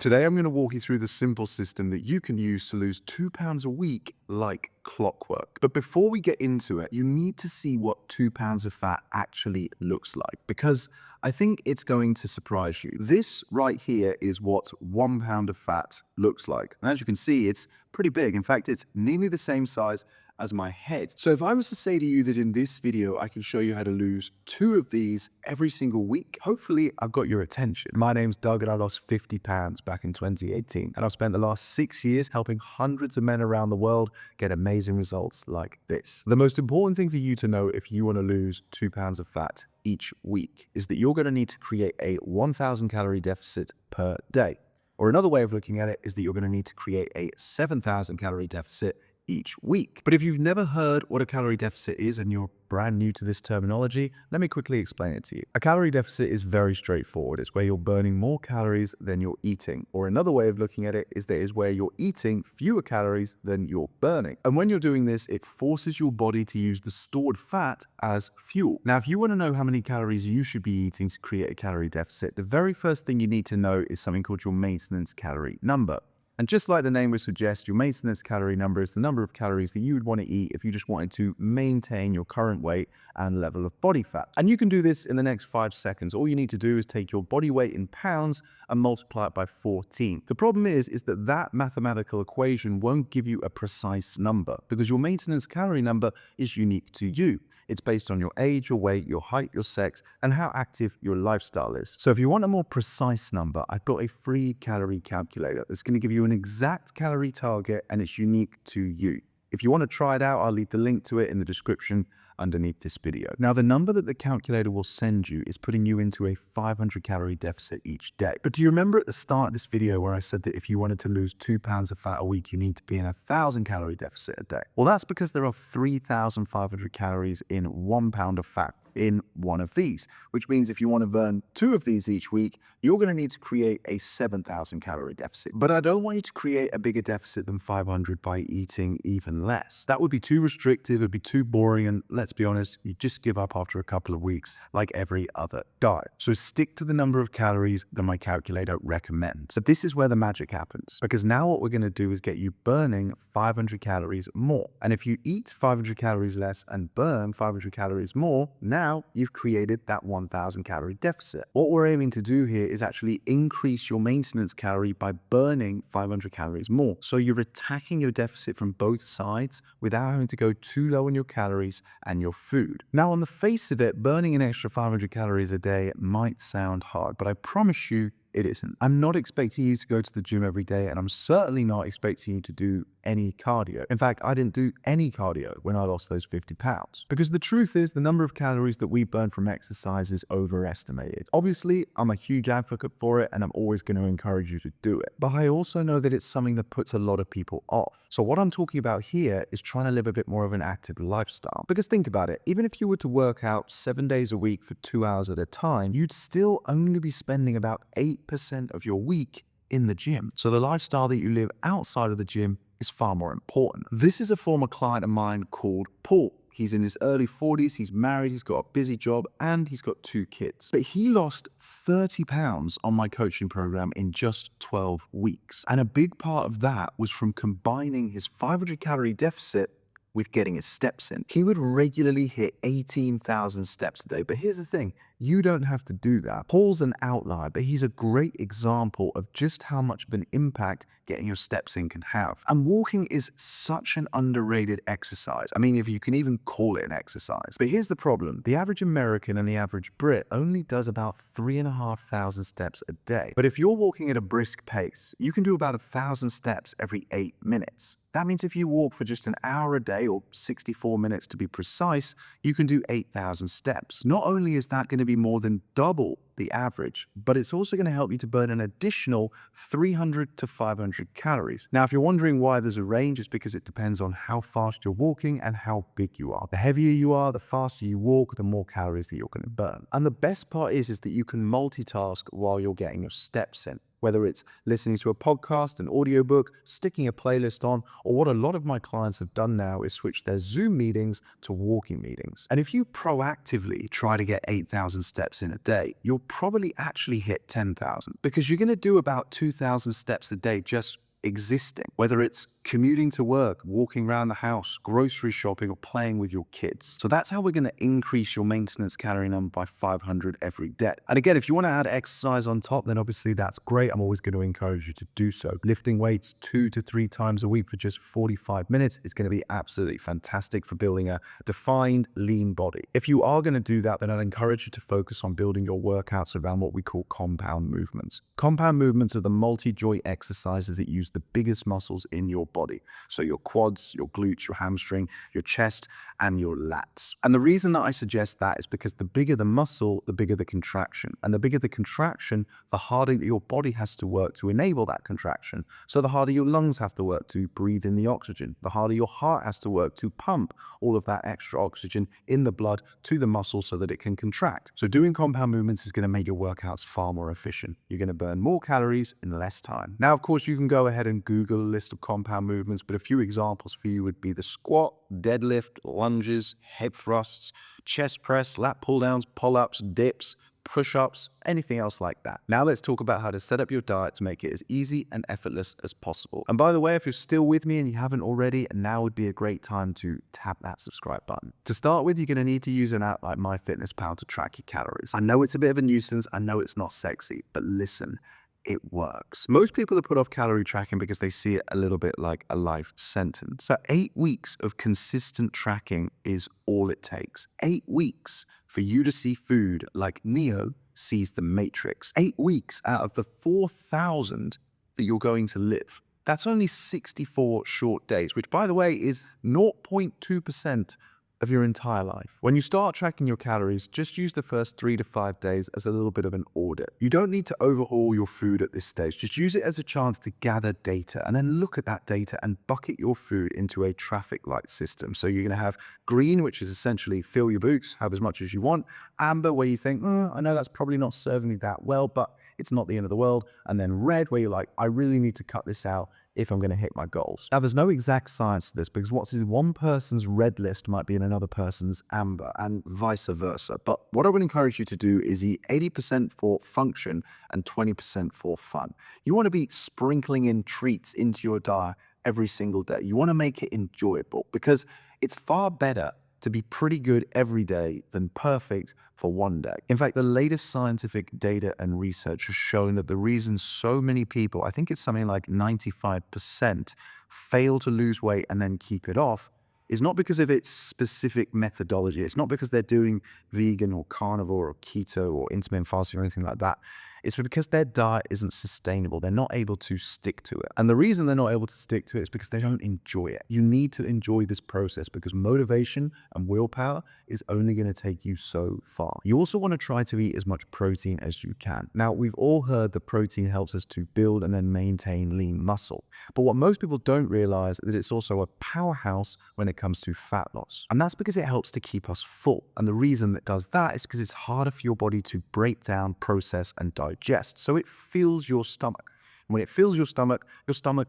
Today, I'm going to walk you through the simple system that you can use to lose 2 pounds a week like clockwork. But before we get into it, you need to see what 2 pounds of fat actually looks like, because I think it's going to surprise you. This right here is what 1 pound of fat looks like. And as you can see, it's pretty big. In fact, it's nearly the same size as my head. So if I was to say to you that in this video, I can show you how to lose 2 of these every single week, hopefully I've got your attention. My name's Doug and I lost 50 pounds back in 2018. And I've spent the last 6 years helping hundreds of men around the world get amazing results like this. The most important thing for you to know if you want to lose 2 pounds of fat each week is that you're going to need to create a 1,000 calorie deficit per day. Or another way of looking at it is that you're going to need to create a 7,000 calorie deficit each week. But if you've never heard what a calorie deficit is and you're brand new to this terminology, let me quickly explain it to you. A calorie deficit is very straightforward. It's where you're burning more calories than you're eating. Or another way of looking at it is that it's where you're eating fewer calories than you're burning. And when you're doing this, it forces your body to use the stored fat as fuel. Now, if you want to know how many calories you should be eating to create a calorie deficit, the very first thing you need to know is something called your maintenance calorie number. And just like the name would suggest, your maintenance calorie number is the number of calories that you would want to eat if you just wanted to maintain your current weight and level of body fat. And you can do this in the next 5 seconds. All you need to do is take your body weight in pounds and multiply it by 14. The problem is that that mathematical equation won't give you a precise number because your maintenance calorie number is unique to you. It's based on your age, your weight, your height, your sex, and how active your lifestyle is. So if you want a more precise number, I've got a free calorie calculator that's going to give you an exact calorie target, and it's unique to you. If you want to try it out, I'll leave the link to it in the description underneath this video. Now, the number that the calculator will send you is putting you into a 500 calorie deficit each day. But do you remember at the start of this video where I said that if you wanted to lose 2 pounds of fat a week, you need to be in a 1,000 calorie deficit a day? Well, that's because there are 3,500 calories in 1 pound of fat in one of these, which means if you want to burn 2 of these each week, you're going to need to create a 7,000 calorie deficit. But I don't want you to create a bigger deficit than 500 by eating even less. That would be too restrictive, it'd be too boring, and let's be honest, you just give up after a couple of weeks like every other diet. So stick to the number of calories that my calculator recommends. So this is where the magic happens, because now what we're going to do is get you burning 500 calories more. And if you eat 500 calories less and burn 500 calories more, now you've created that 1,000 calorie deficit. What we're aiming to do here is actually increase your maintenance calorie by burning 500 calories more. So you're attacking your deficit from both sides without having to go too low on your calories and your food. Now, on the face of it, burning an extra 500 calories a day might sound hard, but I promise you, it isn't. I'm not expecting you to go to the gym every day, and I'm certainly not expecting you to do any cardio. In fact, I didn't do any cardio when I lost those 50 pounds. Because the truth is, the number of calories that we burn from exercise is overestimated. Obviously, I'm a huge advocate for it, and I'm always going to encourage you to do it. But I also know that it's something that puts a lot of people off. So what I'm talking about here is trying to live a bit more of an active lifestyle. Because think about it, even if you were to work out 7 days a week for 2 hours at a time, you'd still only be spending about 8% of your week in the gym. So the lifestyle that you live outside of the gym is far more important. This is a former client of mine called Paul. He's in his early 40s, he's married, he's got a busy job, and he's got 2 kids. But he lost 30 pounds on my coaching program in just 12 weeks. And a big part of that was from combining his 500 calorie deficit with getting his steps in. He would regularly hit 18,000 steps a day. But here's the thing, you don't have to do that. Paul's an outlier, but he's a great example of just how much of an impact getting your steps in can have. And walking is such an underrated exercise. I mean, if you can even call it an exercise. But here's the problem. The average American and the average Brit only does about 3,500 steps a day. But if you're walking at a brisk pace, you can do about 1,000 steps every 8 minutes. That means if you walk for just an hour a day, or 64 minutes to be precise, you can do 8,000 steps. Not only is that going to be more than double the average, but it's also going to help you to burn an additional 300 to 500 calories. Now, if you're wondering why there's a range, it's because it depends on how fast you're walking and how big you are. The heavier you are, the faster you walk, the more calories that you're going to burn. And the best part is that you can multitask while you're getting your steps in. whether it's listening to a podcast, an audiobook, sticking a playlist on, or what a lot of my clients have done now is switch their Zoom meetings to walking meetings. And if you proactively try to get 8,000 steps in a day, you'll probably actually hit 10,000 because you're going to do about 2,000 steps a day just existing, whether it's commuting to work, walking around the house, grocery shopping, or playing with your kids. So that's how we're going to increase your maintenance calorie number by 500 every day. And again, if you want to add exercise on top, then obviously that's great. I'm always going to encourage you to do so. Lifting weights 2 to 3 times a week for just 45 minutes is going to be absolutely fantastic for building a defined, lean body. If you are going to do that, then I'd encourage you to focus on building your workouts around what we call compound movements. Compound movements are the multi-joint exercises that use the biggest muscles in your body. So your quads, your glutes, your hamstring, your chest, and your lats. And the reason that I suggest that is because the bigger the muscle, the bigger the contraction. And the bigger the contraction, the harder that your body has to work to enable that contraction. So the harder your lungs have to work to breathe in the oxygen, the harder your heart has to work to pump all of that extra oxygen in the blood to the muscle so that it can contract. So doing compound movements is going to make your workouts far more efficient. You're going to burn more calories in less time. Now, of course, you can go ahead and Google a list of compound movements, but a few examples for you would be the squat, deadlift, lunges, hip thrusts, chest press, lat pull downs, pull-ups, dips, push-ups, anything else like that. Now let's talk about how to set up your diet to make it as easy and effortless as possible. And by the way, if you're still with me and you haven't already, now would be a great time to tap that subscribe button. To start with, you're going to need to use an app like MyFitnessPal to track your calories. I know it's a bit of a nuisance, I know it's not sexy, but listen, it works. Most people are put off calorie tracking because they see it a little bit like a life sentence. So 8 weeks of consistent tracking is all it takes. 8 weeks for you to see food like Neo sees the Matrix. 8 weeks out of the 4,000 that you're going to live. That's only 64 short days, which by the way is 0.2% of your entire life. When you start tracking your calories, just use the first 3 to 5 days as a little bit of an audit. You don't need to overhaul your food at this stage. Just use it as a chance to gather data and then look at that data and bucket your food into a traffic light system. So you're going to have green, which is essentially fill your boots, have as much as you want. Amber, where you think, I know that's probably not serving me that well, but it's not the end of the world. And then red, where you're like, I really need to cut this out if I'm going to hit my goals. Now, there's no exact science to this because what's in one person's red list might be in another person's amber and vice versa. But what I would encourage you to do is eat 80% for function and 20% for fun. You want to be sprinkling in treats into your diet every single day. You want to make it enjoyable because it's far better to be pretty good every day than perfect for one day. In fact, the latest scientific data and research has shown that the reason so many people, I think it's something like 95%, fail to lose weight and then keep it off is not because of its specific methodology. It's not because they're doing vegan or carnivore or keto or intermittent fasting or anything like that. It's because their diet isn't sustainable. They're not able to stick to it. And the reason they're not able to stick to it is because they don't enjoy it. You need to enjoy this process because motivation and willpower is only going to take you so far. You also want to try to eat as much protein as you can. Now, we've all heard that protein helps us to build and then maintain lean muscle. But what most people don't realize is that it's also a powerhouse when it comes to fat loss. And that's because it helps to keep us full. And the reason that does that is because it's harder for your body to break down, process, and digest. So it fills your stomach. And when it fills your stomach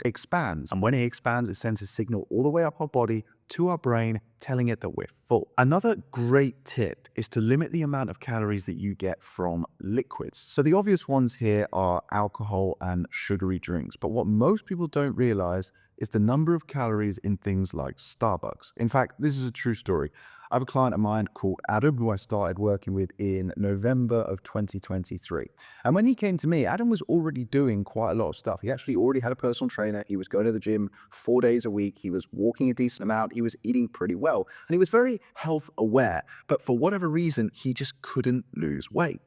expands. And when it expands, it sends a signal all the way up our body to our brain, telling it that we're full. Another great tip is to limit the amount of calories that you get from liquids. So the obvious ones here are alcohol and sugary drinks. But what most people don't realize is the number of calories in things like Starbucks. In fact, this is a true story. I have a client of mine called Adam, who I started working with in November of 2023. And when he came to me, Adam was already doing quite a lot of stuff. He actually already had a personal trainer. He was going to the gym 4 days a week. He was walking a decent amount. He was eating pretty well. And he was very health aware. But for whatever reason, he just couldn't lose weight.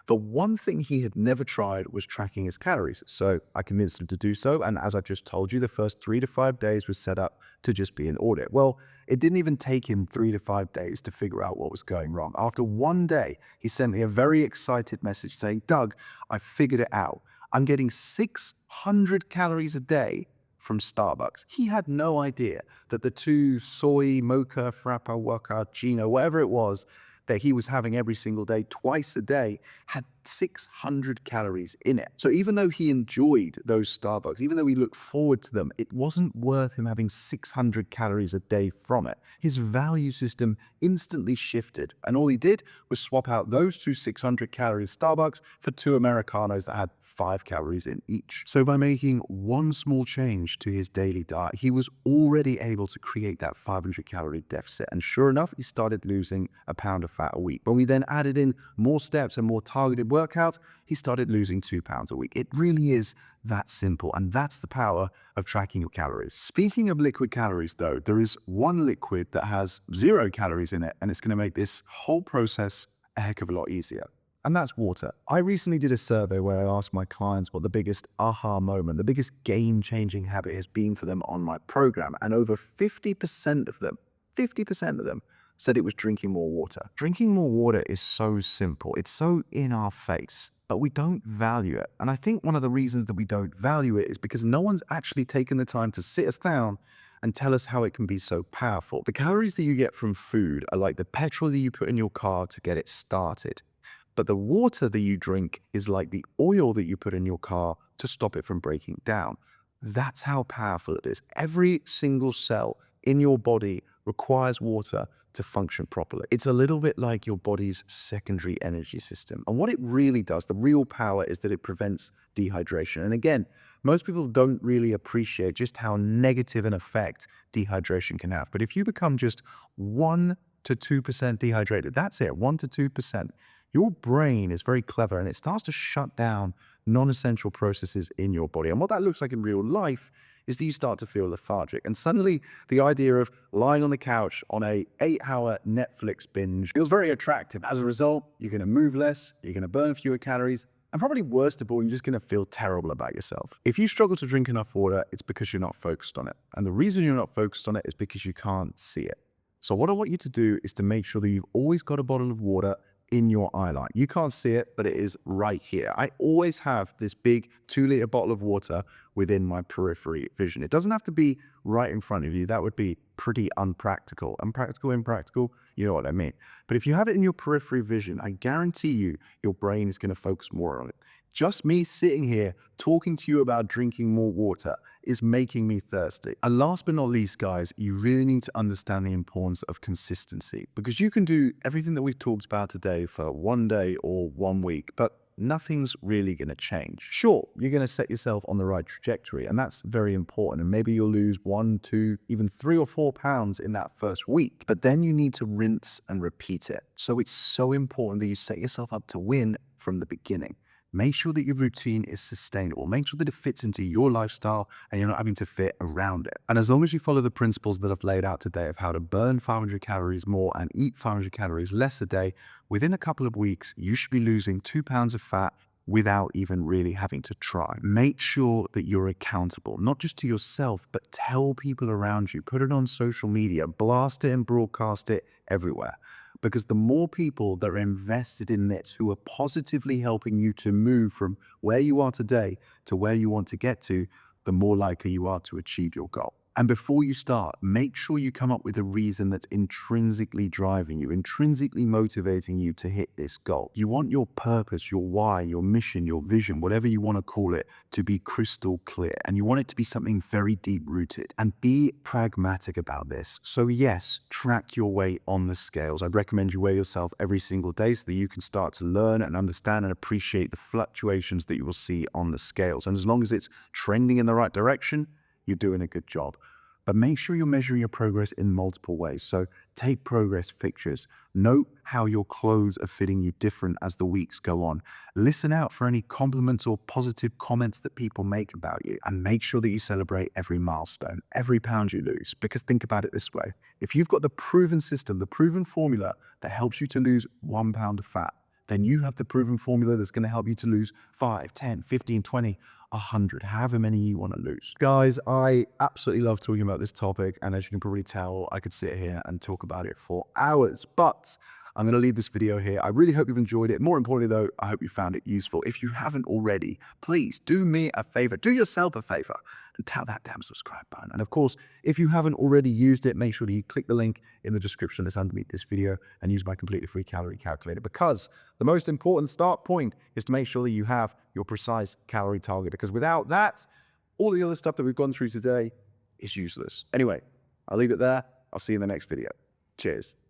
The one thing he had never tried was tracking his calories. So I convinced him to do so. And as I've just told you, the first 3 to 5 days was set up to just be an audit. Well, it didn't even take him 3 to 5 days to figure out what was going wrong. After one day, he sent me a very excited message saying, Doug, I figured it out. I'm getting 600 calories a day from Starbucks. He had no idea that the 2 soy, mocha, frappa, waka, chino, whatever it was, that he was having every single day, twice a day, had 600 calories in it. So even though he enjoyed those Starbucks, even though he looked forward to them, it wasn't worth him having 600 calories a day from it. His value system instantly shifted, and all he did was swap out those two 600 calorie Starbucks for two Americanos that had 5 calories in each. So by making one small change to his daily diet, he was already able to create that 500 calorie deficit. And sure enough, he started losing a pound of fat a week. When we then added in more steps and more targeted workouts, he started losing 2 pounds a week. It really is that simple. And that's the power of tracking your calories. Speaking of liquid calories though, there is one liquid that has 0 calories in it, and it's going to make this whole process a heck of a lot easier. And that's water. I recently did a survey where I asked my clients what the biggest aha moment, the biggest game-changing habit has been for them on my program. And over 50% of them, 50% of them said it was drinking more water. Drinking more water is so simple. It's so in our face, but we don't value it. And I think one of the reasons that we don't value it is because no one's actually taken the time to sit us down and tell us how it can be so powerful. The calories that you get from food are like the petrol that you put in your car to get it started. But the water that you drink is like the oil that you put in your car to stop it from breaking down. That's how powerful it is. Every single cell in your body requires water to function properly. It's a little bit like your body's secondary energy system. And what it really does, the real power, is that it prevents dehydration. And again, most people don't really appreciate just how negative an effect dehydration can have. But if you become just 1 to 2% dehydrated, that's it, 1 to 2%. Your brain is very clever and it starts to shut down non-essential processes in your body. And what that looks like in real life is that you start to feel lethargic. And suddenly the idea of lying on the couch on a 8-hour Netflix binge feels very attractive. As a result, you're going to move less, you're going to burn fewer calories, and probably worst of all, you're just going to feel terrible about yourself. If you struggle to drink enough water, it's because you're not focused on it. And the reason you're not focused on it is because you can't see it. So what I want you to do is to make sure that you've always got a bottle of water in your eye line. You can't see it, but it is right here. I always have this big 2-liter bottle of water within my periphery vision. It doesn't have to be right in front of you. That would be pretty unpractical. Unpractical, impractical, you know what I mean. But if you have it in your periphery vision, I guarantee you, your brain is going to focus more on it. Just me sitting here talking to you about drinking more water is making me thirsty. And last but not least, guys, you really need to understand the importance of consistency, because you can do everything that we've talked about today for 1 day or 1 week, but nothing's really going to change. Sure, you're going to set yourself on the right trajectory, and that's very important. And maybe you'll lose 1, 2, even 3 or 4 pounds in that first week, but then you need to rinse and repeat it. So it's so important that you set yourself up to win from the beginning. Make sure that your routine is sustainable. Make sure that it fits into your lifestyle and you're not having to fit around it. And as long as you follow the principles that I've laid out today of how to burn 500 calories more and eat 500 calories less a day, within a couple of weeks, you should be losing 2 pounds of fat without even really having to try. Make sure that you're accountable, not just to yourself, but tell people around you. Put it on social media, blast it and broadcast it everywhere. Because the more people that are invested in this, who are positively helping you to move from where you are today to where you want to get to, the more likely you are to achieve your goal. And before you start, make sure you come up with a reason that's intrinsically driving you, intrinsically motivating you to hit this goal. You want your purpose, your why, your mission, your vision, whatever you want to call it, to be crystal clear. And you want it to be something very deep rooted. And be pragmatic about this. So yes, track your weight on the scales. I'd recommend you weigh yourself every single day so that you can start to learn and understand and appreciate the fluctuations that you will see on the scales. And as long as it's trending in the right direction, you're doing a good job. But make sure you're measuring your progress in multiple ways. So take progress pictures. Note how your clothes are fitting you different as the weeks go on. Listen out for any compliments or positive comments that people make about you. And make sure that you celebrate every milestone, every pound you lose. Because think about it this way. If you've got the proven system, the proven formula that helps you to lose 1 pound of fat, then you have the proven formula that's going to help you to lose 5, 10, 15, 20, 100, however many you want to lose. Guys, I absolutely love talking about this topic. And as you can probably tell, I could sit here and talk about it for hours. But I'm going to leave this video here. I really hope you've enjoyed it. More importantly though, I hope you found it useful. If you haven't already, please do me a favor, do yourself a favor and tap that damn subscribe button. And of course, if you haven't already used it, make sure that you click the link in the description that's underneath this video and use my completely free calorie calculator, because the most important start point is to make sure that you have your precise calorie target, because without that, all the other stuff that we've gone through today is useless. Anyway, I'll leave it there. I'll see you in the next video. Cheers.